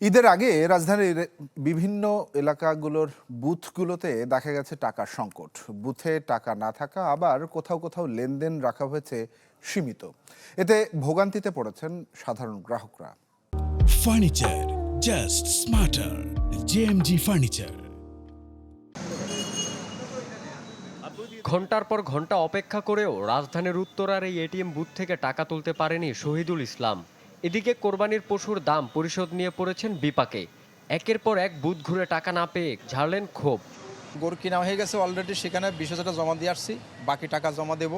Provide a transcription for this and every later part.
ঈদের আগে রাজধানীর বিভিন্ন এলাকাগুলোর বুথগুলোতে দেখা গেছে টাকার সংকট। বুথে টাকা না থাকা, আবার কোথাও কোথাও লেনদেন রাখা হয়েছে সীমিত। এতে ভোগান্তিতে পড়েছেন সাধারণ গ্রাহকরা। Furniture just smarter, JMG furniture. ঘন্টার পর ঘন্টা অপেক্ষা করেও রাজধানীর উত্তরার এই এটিএম বুথ থেকে টাকা তুলতে পারেনি শহীদুল ইসলাম। এদিকে কোরবানির পশুর দাম পরিশোধ নিয়ে পড়েছেন বিপাকে। একের পর এক বুথ ঘুরে টাকা না পেয়ে ঝাড়লেন ক্ষোভ। গরু কিনা হয়ে গেছে অলরেডি, সেখানে 20,000 টাকা জমা দিয়ে আসছি, বাকি টাকা জমা দেব।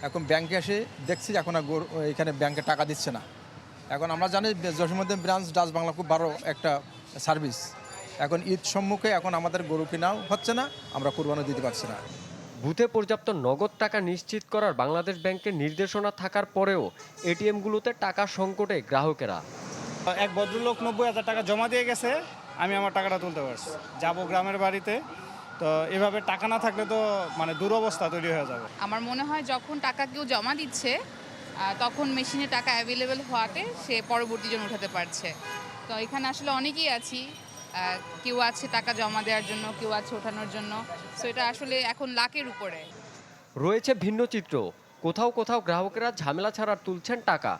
এখন ব্যাংকে এসে দেখছি এখন আর গরু এখানে ব্যাংকে টাকা দিচ্ছে না। এখন আমরা জানি জসীমউদ্দিন ব্রাঞ্চ ডাচ বাংলা খুব বড় একটা সার্ভিস। এখন ঈদ সম্মুখে এখন আমাদের গরু কেনাও হচ্ছে না, আমরা কোরবানি দিতে পারছি না। বুথে পর্যাপ্ত নগদ টাকা নিশ্চিত করার বাংলাদেশ ব্যাংকের নির্দেশনা থাকার পরেও এটিএমগুলোতে টাকা সংকটে গ্রাহকেরা। এক ভদ্রলোক 90,000 টাকা জমা দিয়ে গেছে, আমি আমার টাকাটা তুলতে পারছি। যাব গ্রামের বাড়িতে, তো এভাবে টাকা না থাকলে তো মানে দুরবস্থা তৈরি হয়ে যাবে। আমার মনে হয় যখন টাকা কেউ জমা দিচ্ছে তখন মেশিনে টাকা অ্যাভেলেবেল হওয়াতে সে পরবর্তী জন উঠাতে পারছে। তো এখানে আসলে অনেকেই আছি, কেউ আছে টাকা জমা দেওয়ার জন্য, কেউ আছে ওঠানোর জন্য। সো এটা আসলে এখন লাকের উপরে রয়েছে ভিন্ন চিত্র। কোথাও কোথাও গ্রাহকেরা ঝামেলা ছাড়া তুলছেন টাকা,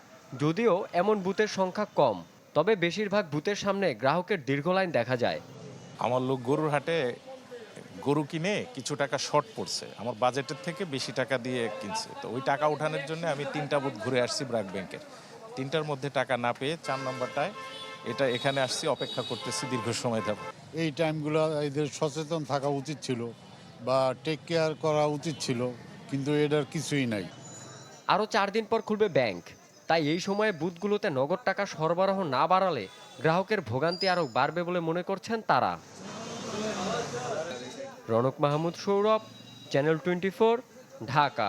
যদিও এমন বুথের সংখ্যা কম। তবে বেশিরভাগ বুথের সামনে গ্রাহকের দীর্ঘ লাইন দেখা যায়। আমার লোক গরুর হাটে গরু কিনে কিছু টাকা শর্ট পড়ছে, আমার বাজেটের থেকে বেশি টাকা দিয়ে কিনছে। তো ওই টাকা উঠানোর জন্য আমি 3টা বুথ ঘুরে আসছি ব্র্যাক ব্যাংকের। 3টার মধ্যে টাকা না পেয়ে 4 নম্বরটায় এখানে আসছি, অপেক্ষা করতেছি দীর্ঘ সময় ধরে। এই টাইমগুলো এদের সচেতন থাকা উচিত ছিল বা টেক কেয়ার করা উচিত ছিল, কিন্তু এটার কিছুই নাই। আরও 4 দিন পর খুলবে ব্যাংক, তাই এই সময়ে বুথগুলোতে নগদ টাকা সরবরাহ না বাড়ালে গ্রাহকের ভোগান্তি আরও বাড়বে বলে মনে করছেন তারা। রনক মাহমুদ সৌরভ, চ্যানেল 24, ঢাকা।